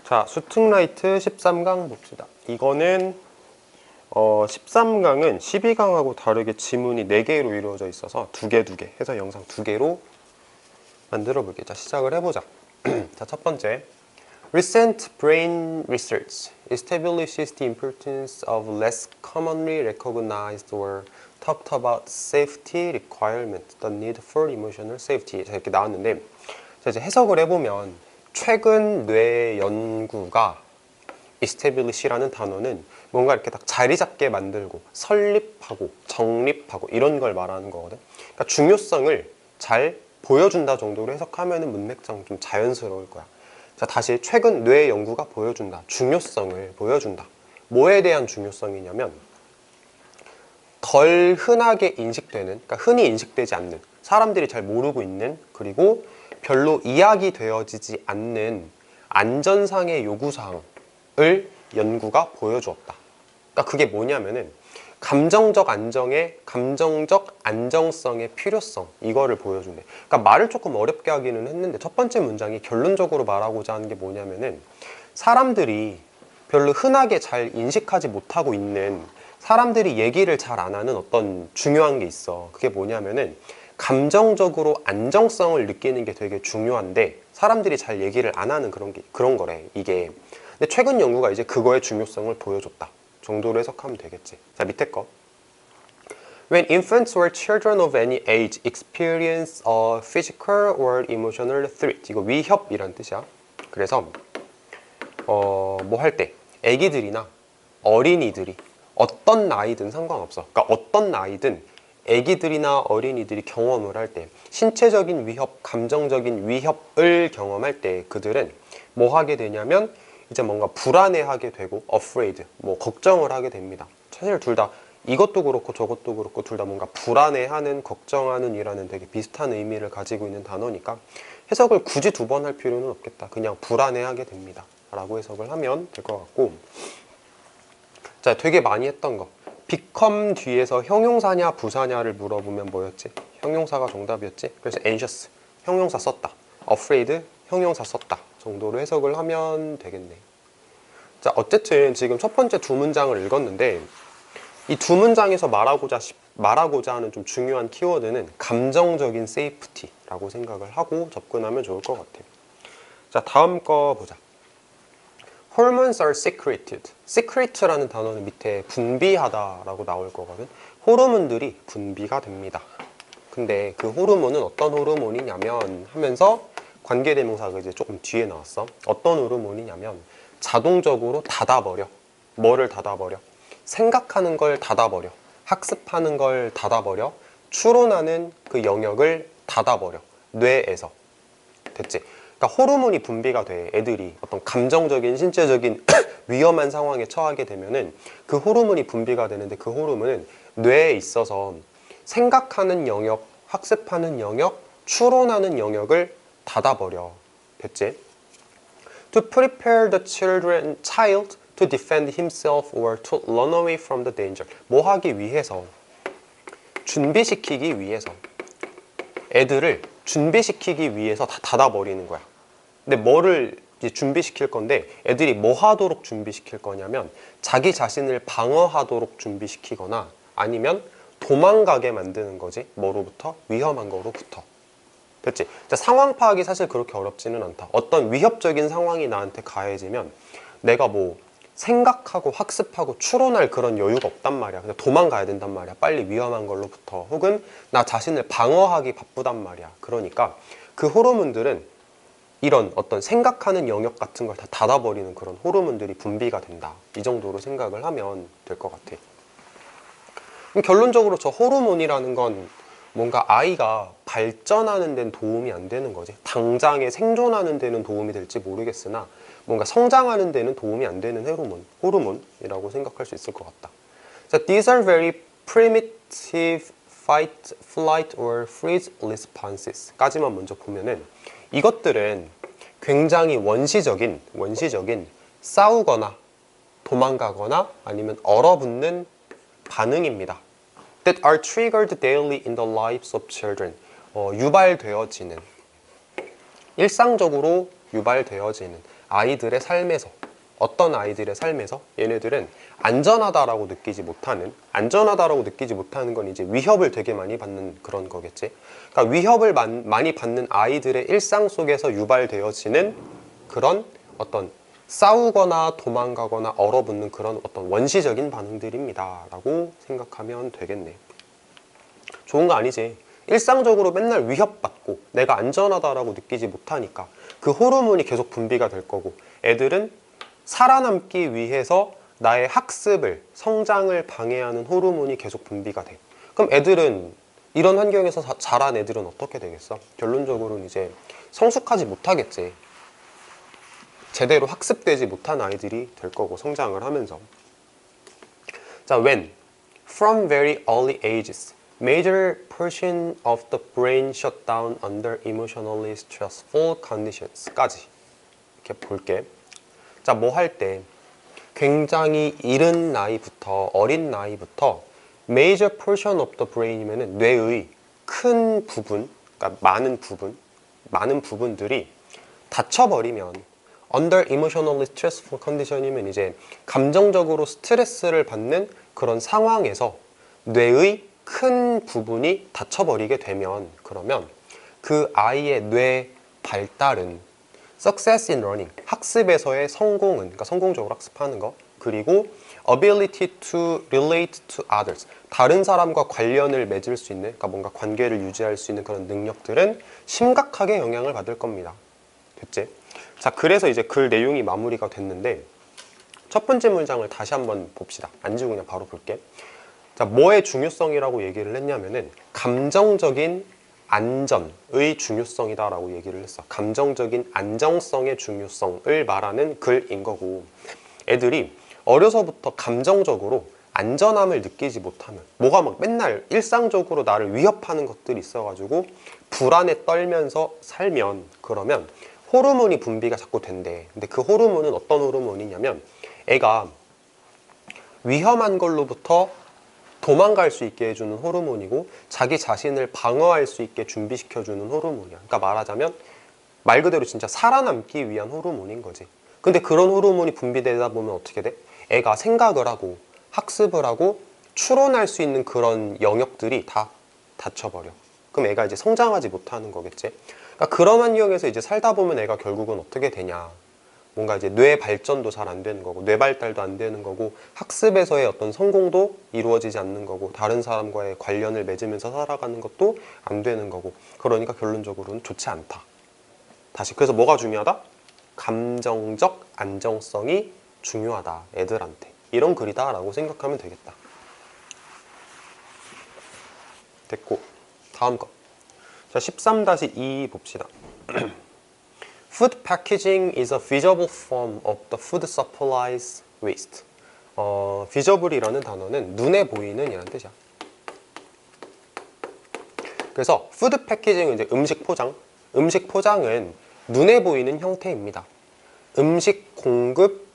자, 수특라이트 13강 봅시다. 이거는 13강은 12강하고 다르게 지문이 4개로 이루어져 있어서 2개 해서 영상 2개로 만들어 볼게요. 자, 시작을 해보자. 자, 첫 번째. Recent brain research establishes the importance of less commonly recognized or talked about safety requirement, the need for emotional safety. 자, 이렇게 나왔는데, 자, 이제 해석을 해보면 최근 뇌 연구가 establish라는 단어는 뭔가 이렇게 딱 자리 잡게 만들고 설립하고 정립하고 이런 걸 말하는 거거든. 그러니까 중요성을 잘 보여준다 정도로 해석하면은 문맥상 좀 자연스러울 거야. 자, 다시 최근 뇌 연구가 보여준다. 중요성을 보여준다. 뭐에 대한 중요성이냐면 덜 흔하게 인식되는, 그러니까 흔히 인식되지 않는, 사람들이 잘 모르고 있는, 그리고 별로 이야기되어지지 않는 안전상의 요구사항을 연구가 보여주었다. 그러니까 그게 뭐냐면은 감정적 안정성의 필요성, 이거를 보여준대. 그러니까 말을 조금 어렵게 하기는 했는데 첫 번째 문장이 결론적으로 말하고자 하는 게 뭐냐면은 사람들이 별로 흔하게 잘 인식하지 못하고 있는, 사람들이 얘기를 잘 안 하는 어떤 중요한 게 있어. 그게 뭐냐면은 감정적으로 안정성을 느끼는 게 되게 중요한데 사람들이 잘 얘기를 안 하는 그런 거래, 이게. 근데 최근 연구가 이제 그거의 중요성을 보여줬다 정도로 해석하면 되겠지. 자, 밑에 거. When infants or children of any age experience a physical or emotional threat. 이거 위협이란 뜻이야. 그래서 뭐 할 때 애기들이나 어린이들이 어떤 나이든 상관없어. 그러니까 어떤 나이든 애기들이나 어린이들이 경험을 할 때 신체적인 위협, 감정적인 위협을 경험할 때 그들은 뭐 하게 되냐면 이제 뭔가 불안해하게 되고 afraid, 뭐 걱정을 하게 됩니다. 사실 둘 다 이것도 그렇고 저것도 그렇고 둘 다 뭔가 불안해하는, 걱정하는 이라는 되게 비슷한 의미를 가지고 있는 단어니까 해석을 굳이 2번 할 필요는 없겠다. 그냥 불안해하게 됩니다 라고 해석을 하면 될 것 같고, 자, 되게 많이 했던 거. become 뒤에서 형용사냐 부사냐를 물어보면 뭐였지? 형용사가 정답이었지? 그래서 anxious, 형용사 썼다. afraid, 형용사 썼다 정도로 해석을 하면 되겠네. 자, 어쨌든 지금 첫 번째 2문장을 읽었는데 이 2문장에서 말하고자 하는 좀 중요한 키워드는 감정적인 세이프티라고 생각을 하고 접근하면 좋을 것 같아요. 자, 다음 거 보자. Hormones are secreted. secret라는 단어는 밑에 분비하다라고 나올 거거든. 호르몬들이 분비가 됩니다. 근데 그 호르몬은 어떤 호르몬이냐면 하면서 관계대명사가 이제 조금 뒤에 나왔어. 어떤 호르몬이냐면 자동적으로 닫아버려. 뭐를 닫아버려? 생각하는 걸 닫아버려. 학습하는 걸 닫아버려. 추론하는 그 영역을 닫아버려. 뇌에서. 됐지? 그러니까 호르몬이 분비가 돼. 애들이 어떤 감정적인, 신체적인 위험한 상황에 처하게 되면은 그 호르몬이 분비가 되는데 그 호르몬은 뇌에 있어서 생각하는 영역, 학습하는 영역, 추론하는 영역을 닫아버려. 됐지? To prepare the child to defend himself or to run away from the danger. 뭐 하기 위해서? 준비시키기 위해서. 애들을 준비시키기 위해서 다 닫아버리는 거야. 근데 뭐를 이제 준비시킬 건데 애들이 뭐 하도록 준비시킬 거냐면 자기 자신을 방어하도록 준비시키거나 아니면 도망가게 만드는 거지. 뭐로부터? 위험한 거로부터. 됐지? 자, 상황 파악이 사실 그렇게 어렵지는 않다. 어떤 위협적인 상황이 나한테 가해지면 내가 뭐 생각하고 학습하고 추론할 그런 여유가 없단 말이야. 그냥 도망가야 된단 말이야. 빨리 위험한 걸로부터. 혹은 나 자신을 방어하기 바쁘단 말이야. 그러니까 그 호르몬들은 이런 어떤 생각하는 영역 같은 걸 다 닫아버리는 그런 호르몬들이 분비가 된다. 이 정도로 생각을 하면 될 것 같아. 그럼 결론적으로 저 호르몬이라는 건 뭔가 아이가 발전하는 데는 도움이 안 되는 거지. 당장에 생존하는 데는 도움이 될지 모르겠으나 뭔가 성장하는 데는 도움이 안 되는 호르몬이라고 생각할 수 있을 것 같다. 자, these are very primitive fight, flight or freeze responses 까지만 먼저 보면은 이것들은 굉장히 원시적인 싸우거나 도망가거나 아니면 얼어붙는 반응입니다. That are triggered daily in the lives of children. 유발되어지는, 일상적으로 유발되어지는 아이들의 삶에서, 어떤 아이들의 삶에서 얘네들은 안전하다라고 느끼지 못하는, 안전하다라고 느끼지 못하는 건 이제 위협을 되게 많이 받는 그런 거겠지. 그러니까 위협을 많이 받는 아이들의 일상 속에서 유발되어지는 그런 어떤 싸우거나 도망가거나 얼어붙는 그런 어떤 원시적인 반응들입니다 라고 생각하면 되겠네. 좋은 거 아니지. 일상적으로 맨날 위협받고 내가 안전하다라고 느끼지 못하니까 그 호르몬이 계속 분비가 될 거고, 애들은 살아남기 위해서 나의 학습을, 성장을 방해하는 호르몬이 계속 분비가 돼. 그럼 애들은, 이런 환경에서 자란 애들은 어떻게 되겠어? 결론적으로는 이제 성숙하지 못하겠지. 제대로 학습되지 못한 아이들이 될 거고, 성장을 하면서. 자, when from very early ages major portion of the brain shut down under emotionally stressful conditions까지 이렇게 볼게. 자, 뭐 할 때 굉장히 이른 나이부터, 어린 나이부터 major portion of the brain이면은 뇌의 큰 부분, 그러니까 많은 부분들이 닫혀버리면, under emotionally stressful condition이면 이제 감정적으로 스트레스를 받는 그런 상황에서 뇌의 큰 부분이 닫혀버리게 되면, 그러면 그 아이의 뇌 발달은 success in learning, 학습에서의 성공은, 그러니까 성공적으로 학습하는 거, 그리고 ability to relate to others, 다른 사람과 관련을 맺을 수 있는, 그러니까 뭔가 관계를 유지할 수 있는 그런 능력들은 심각하게 영향을 받을 겁니다. 됐지? 자, 그래서 이제 글 내용이 마무리가 됐는데, 첫 번째 문장을 다시 한번 봅시다. 안 지우고 그냥 바로 볼게. 자, 뭐의 중요성이라고 얘기를 했냐면은 감정적인 안전의 중요성이다라고 얘기를 했어. 감정적인 안정성의 중요성을 말하는 글인 거고, 애들이 어려서부터 감정적으로 안전함을 느끼지 못하면, 뭐가 막 맨날 일상적으로 나를 위협하는 것들이 있어가지고 불안에 떨면서 살면, 그러면 호르몬이 분비가 자꾸 된대. 근데 그 호르몬은 어떤 호르몬이냐면, 애가 위험한 걸로부터 도망갈 수 있게 해주는 호르몬이고, 자기 자신을 방어할 수 있게 준비시켜주는 호르몬이야. 그러니까 말하자면 말 그대로 진짜 살아남기 위한 호르몬인 거지. 근데 그런 호르몬이 분비되다 보면 어떻게 돼? 애가 생각을 하고 학습을 하고 추론할 수 있는 그런 영역들이 다 닫혀버려. 그럼 애가 이제 성장하지 못하는 거겠지. 그러니까 그런 환경에서 이제 살다 보면 애가 결국은 어떻게 되냐, 뭔가 이제 뇌 발전도 잘 안 되는 거고, 뇌 발달도 안 되는 거고, 학습에서의 어떤 성공도 이루어지지 않는 거고, 다른 사람과의 관련을 맺으면서 살아가는 것도 안 되는 거고, 그러니까 결론적으로는 좋지 않다. 다시, 그래서 뭐가 중요하다? 감정적 안정성이 중요하다, 애들한테. 이런 글이다 라고 생각하면 되겠다. 됐고, 다음 거. 자, 13-2 봅시다. Food packaging is a visible form of the food supply's waste. visible이라는 단어는 눈에 보이는 이라는 뜻이야. 그래서 food packaging은 이제 음식 포장. 음식 포장은 눈에 보이는 형태입니다. 음식 공급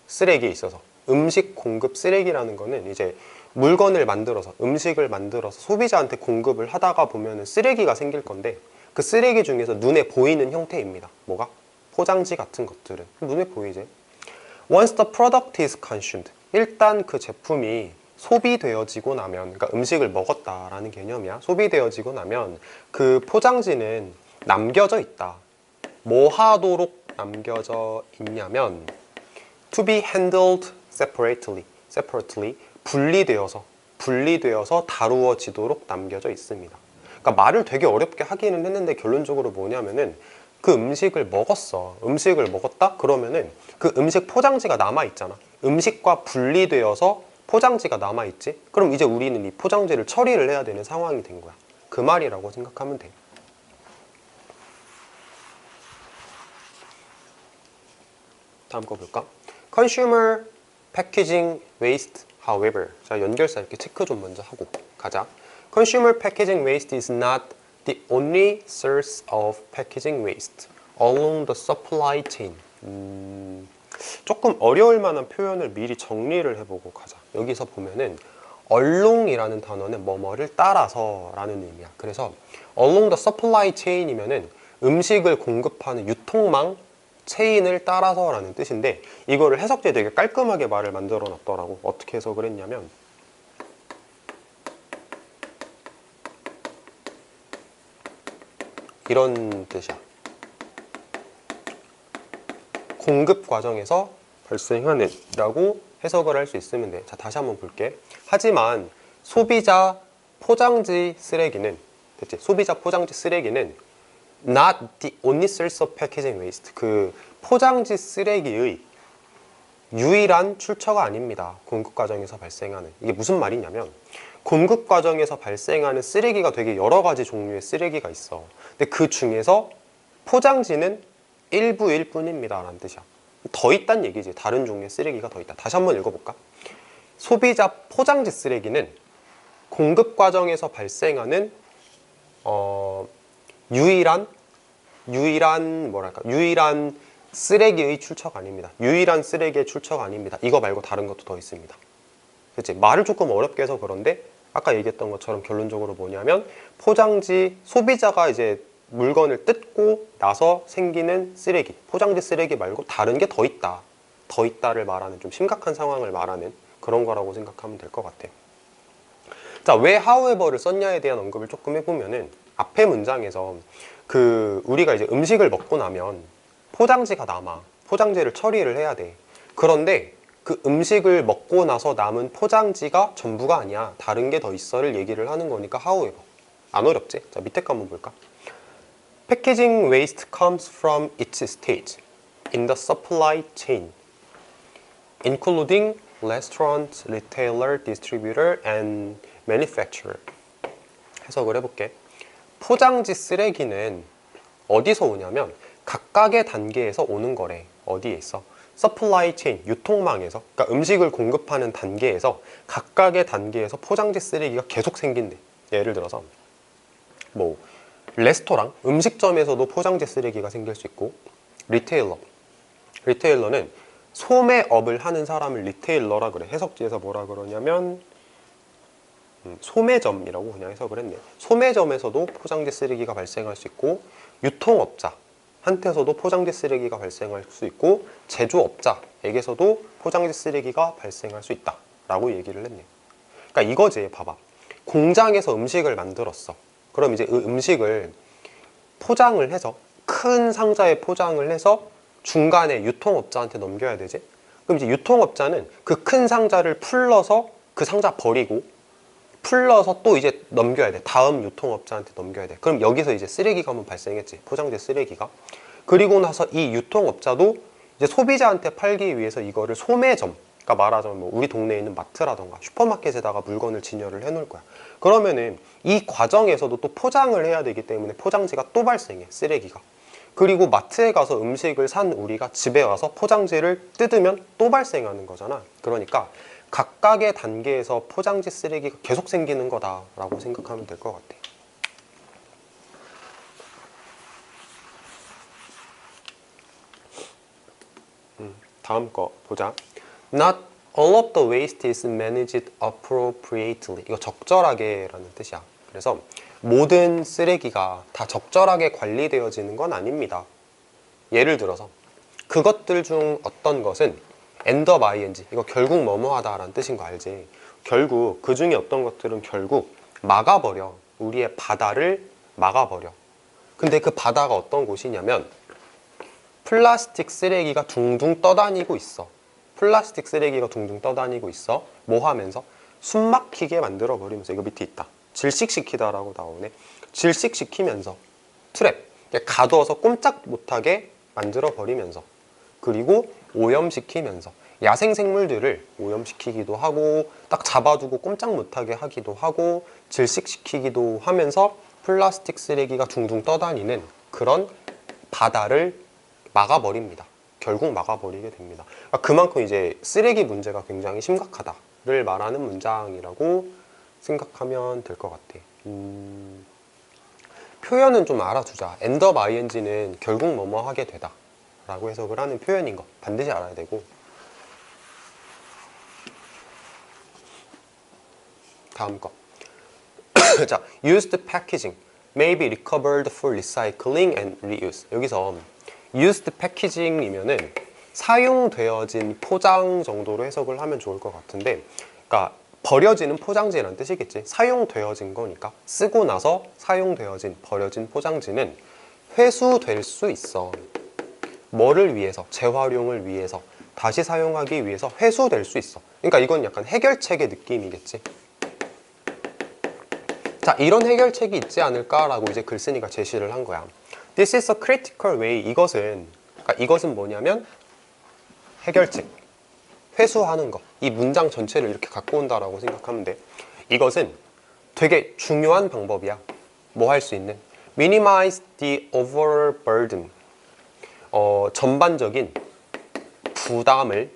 쓰레기에 있어서, 음식 공급 쓰레기라는 거는 이제 물건을 만들어서, 음식을 만들어서 소비자한테 공급을 하다가 보면 쓰레기가 생길 건데, 그 쓰레기 중에서 눈에 보이는 형태입니다. 뭐가? 포장지 같은 것들은 눈에 보이지. Once the product is consumed, 일단 그 제품이 소비되어지고 나면, 그러니까 음식을 먹었다라는 개념이야. 소비되어지고 나면 그 포장지는 남겨져 있다. 뭐 하도록 남겨져 있냐면 to be handled separately, 분리되어서 다루어지도록 남겨져 있습니다. 그러니까 말을 되게 어렵게 하기는 했는데 결론적으로 뭐냐면은 그 음식을 먹었어. 음식을 먹었다? 그러면은 그 음식 포장지가 남아있잖아. 음식과 분리되어서 포장지가 남아있지? 그럼 이제 우리는 이 포장지를 처리를 해야 되는 상황이 된 거야. 그 말이라고 생각하면 돼. 다음 거 볼까? Consumer packaging waste, however. 자, 연결사 이렇게 체크 좀 먼저 하고 가자. Consumer packaging waste is not the only source of packaging waste along the supply chain. 조금 어려울 만한 표현을 미리 정리를 해보고 가자. 여기서 보면은 along이라는 단어는 뭐뭐를 따라서 라는 의미야. 그래서 along the supply chain이면은 음식을 공급하는 유통망 체인을 따라서 라는 뜻인데 이거를 해석제 되게 깔끔하게 말을 만들어 놨더라고. 어떻게 해석을 했냐면 이런 뜻이야. 공급 과정에서 발생하는 라고 해석을 할 수 있으면 돼. 자, 다시 한번 볼게. 하지만 소비자 포장지 쓰레기는 됐지? 소비자 포장지 쓰레기는 not the only source of packaging waste. 그 포장지 쓰레기의 유일한 출처가 아닙니다. 공급 과정에서 발생하는. 이게 무슨 말이냐면 공급 과정에서 발생하는 쓰레기가 되게 여러 가지 종류의 쓰레기가 있어. 근데 그 중에서 포장지는 일부일 뿐입니다 라는 뜻이야. 더 있다는 얘기지. 다른 종류의 쓰레기가 더 있다. 다시 한번 읽어볼까? 소비자 포장지 쓰레기는 공급 과정에서 발생하는 유일한 쓰레기의 출처가 아닙니다. 유일한 쓰레기의 출처가 아닙니다. 이거 말고 다른 것도 더 있습니다. 그치? 말을 조금 어렵게 해서 그런데 아까 얘기했던 것처럼 결론적으로 뭐냐면 포장지 소비자가 이제 물건을 뜯고 나서 생기는 쓰레기, 포장지 쓰레기 말고 다른 게 더 있다. 더 있다를 말하는 좀 심각한 상황을 말하는 그런 거라고 생각하면 될 것 같아요. 자, 왜 however를 썼냐에 대한 언급을 조금 해보면은 앞에 문장에서 우리가 이제 음식을 먹고 나면 포장지가 남아. 포장지를 처리를 해야 돼. 그런데 그 음식을 먹고 나서 남은 포장지가 전부가 아니야. 다른 게 더 있어를 얘기를 하는 거니까 however. 안 어렵지? 자, 밑에 거 한번 볼까? Packaging waste comes from each stage in the supply chain, including restaurant, retailer, distributor, and manufacturer. 해석을 해볼게. 포장지 쓰레기는 어디서 오냐면 각각의 단계에서 오는 거래. 어디에 있어? 서플라이 체인, 유통망에서. 그러니까 음식을 공급하는 단계에서 각각의 단계에서 포장지 쓰레기가 계속 생긴대. 예를 들어서 뭐 레스토랑, 음식점에서도 포장지 쓰레기가 생길 수 있고 리테일러는 소매업을 하는 사람을 리테일러라 그래. 해석지에서 뭐라 그러냐면 소매점이라고 그냥 해석을 했네. 소매점에서도 포장지 쓰레기가 발생할 수 있고 유통업자 한테서도 포장지 쓰레기가 발생할 수 있고 제조업자에게서도 포장지 쓰레기가 발생할 수 있다 라고 얘기를 했네요. 그러니까 이거지. 봐봐. 공장에서 음식을 만들었어. 그럼 이제 음식을 포장을 해서 큰 상자에 포장을 해서 중간에 유통업자한테 넘겨야 되지. 그럼 이제 유통업자는 그 큰 상자를 풀러서 그 상자 버리고 풀러서 또 이제 넘겨야 돼. 다음 유통업자한테 넘겨야 돼. 그럼 여기서 이제 쓰레기가 한번 발생했지. 포장재 쓰레기가. 그리고 나서 이 유통업자도 이제 소비자한테 팔기 위해서 이거를 소매점, 그러니까 말하자면 뭐 우리 동네에 있는 마트라던가 슈퍼마켓에다가 물건을 진열을 해놓을 거야. 그러면은 이 과정에서도 또 포장을 해야 되기 때문에 포장지가 또 발생해. 쓰레기가. 그리고 마트에 가서 음식을 산 우리가 집에 와서 포장지를 뜯으면 또 발생하는 거잖아. 그러니까 각각의 단계에서 포장지 쓰레기가 계속 생기는 거다라고 생각하면 될 것 같아. 다음 거 보자. Not all of the waste is managed appropriately. 이거 적절하게 라는 뜻이야. 그래서 모든 쓰레기가 다 적절하게 관리되어지는 건 아닙니다. 예를 들어서 그것들 중 어떤 것은 end of ing, 이거 결국 뭐뭐하다 라는 뜻인 거 알지? 결국 그 중에 어떤 것들은 결국 막아버려. 우리의 바다를 막아버려. 근데 그 바다가 어떤 곳이냐면 플라스틱 쓰레기가 둥둥 떠다니고 있어. 플라스틱 쓰레기가 둥둥 떠다니고 있어. 뭐 하면서? 숨 막히게 만들어 버리면서. 이거 밑에 있다. 질식시키다 라고 나오네. 질식시키면서 트랩, 가둬서 꼼짝 못하게 만들어 버리면서, 그리고 오염시키면서 야생생물들을 오염시키기도 하고 딱 잡아두고 꼼짝 못하게 하기도 하고 질식시키기도 하면서 플라스틱 쓰레기가 둥둥 떠다니는 그런 바다를 막아버립니다. 결국 막아버리게 됩니다. 그만큼 이제 쓰레기 문제가 굉장히 심각하다를 말하는 문장이라고 생각하면 될 것 같아. 표현은 좀 알아두자. end of ing는 결국 뭐뭐 하게 되다 라고 해석을 하는 표현인 거 반드시 알아야 되고. 다음 거. 자, used packaging may be recovered for recycling and reuse. 여기서 used packaging이면은 사용되어진 포장 정도로 해석을 하면 좋을 것 같은데, 그러니까 버려지는 포장지라는 뜻이겠지. 사용되어진 거니까. 쓰고 나서 사용되어진, 버려진 포장지는 회수될 수 있어. 뭐를 위해서? 재활용을 위해서, 다시 사용하기 위해서 회수될 수 있어. 그러니까 이건 약간 해결책의 느낌이겠지. 자, 이런 해결책이 있지 않을까라고 이제 글쓴이가 제시를 한 거야. This is a critical way. 그러니까 이것은 뭐냐면 해결책, 회수하는 거. 이 문장 전체를 이렇게 갖고 온다라고 생각하면 돼. 이것은 되게 중요한 방법이야. 뭐 할 수 있는? Minimize the overall burden. 전반적인 부담을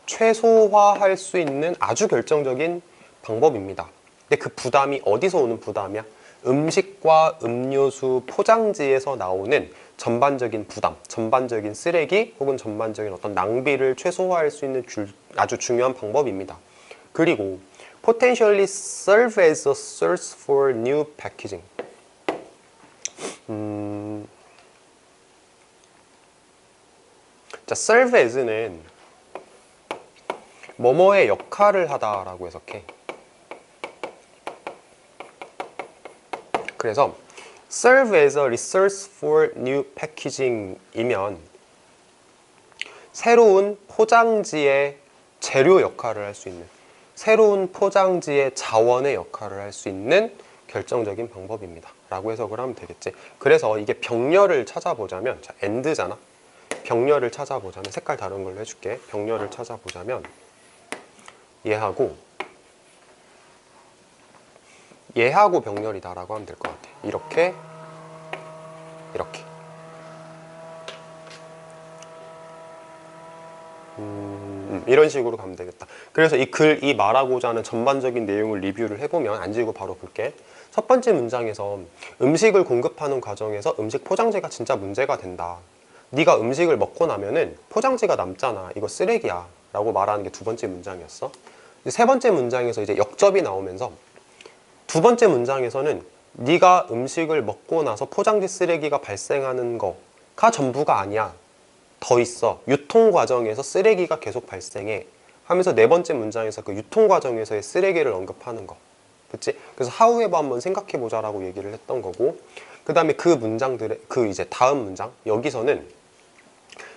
최소화할 수 있는 아주 결정적인 방법입니다. 근데 그 부담이 어디서 오는 부담이야? 음식과 음료수 포장지에서 나오는 전반적인 부담, 전반적인 쓰레기 혹은 전반적인 어떤 낭비를 최소화할 수 있는 아주 중요한 방법입니다. 그리고 potentially serve as a source for new packaging. 자, serve as는 뭐뭐의 역할을 하다라고 해석해. 그래서 serve as a resource for new packaging이면 새로운 포장지의 재료 역할을 할 수 있는, 새로운 포장지의 자원의 역할을 할 수 있는 결정적인 방법입니다 라고 해석을 하면 되겠지. 그래서 이게 병렬을 찾아보자면, 자, and잖아. 병렬을 찾아보자면, 색깔 다른 걸로 해줄게. 병렬을 찾아보자면 얘하고 병렬이다 라고 하면 될 것 같아. 이렇게 이런 식으로 가면 되겠다. 그래서 이 말하고자 하는 전반적인 내용을 리뷰를 해보면, 안 지우고 바로 볼게. 첫 번째 문장에서 음식을 공급하는 과정에서 음식 포장지가 진짜 문제가 된다. 네가 음식을 먹고 나면은 포장지가 남잖아. 이거 쓰레기야 라고 말하는 게 두 번째 문장이었어. 세 번째 문장에서 이제 역접이 나오면서, 두 번째 문장에서는 네가 음식을 먹고 나서 포장지 쓰레기가 발생하는 거가 전부가 아니야. 더 있어. 유통 과정에서 쓰레기가 계속 발생해. 하면서 네 번째 문장에서 그 유통 과정에서의 쓰레기를 언급하는 거. 그치? 그래서 하우에버 한번 생각해 보자라고 얘기를 했던 거고, 그 다음에 그 문장들의 이제 다음 문장, 여기서는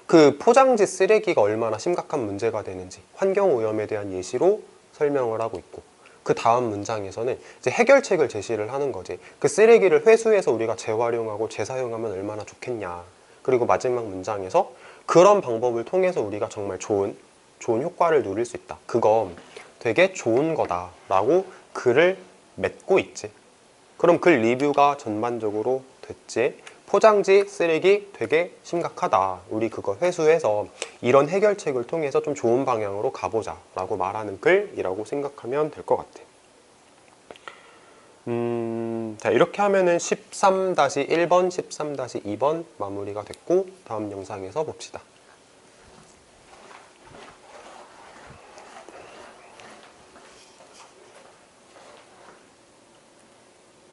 그 포장지 쓰레기가 얼마나 심각한 문제가 되는지 환경 오염에 대한 예시로 설명을 하고 있고, 그 다음 문장에서는 이제 해결책을 제시를 하는 거지. 그 쓰레기를 회수해서 우리가 재활용하고 재사용하면 얼마나 좋겠냐. 그리고 마지막 문장에서 그런 방법을 통해서 우리가 정말 좋은 효과를 누릴 수 있다. 그거 되게 좋은 거다 라고 글을 맺고 있지. 그럼 글 리뷰가 전반적으로 됐지. 포장지 쓰레기 되게 심각하다. 우리 그거 회수해서 이런 해결책을 통해서 좀 좋은 방향으로 가보자 라고 말하는 글이라고 생각하면 될 것 같아. 자, 이렇게 하면은 13-1번, 13-2번 마무리가 됐고, 다음 영상에서 봅시다.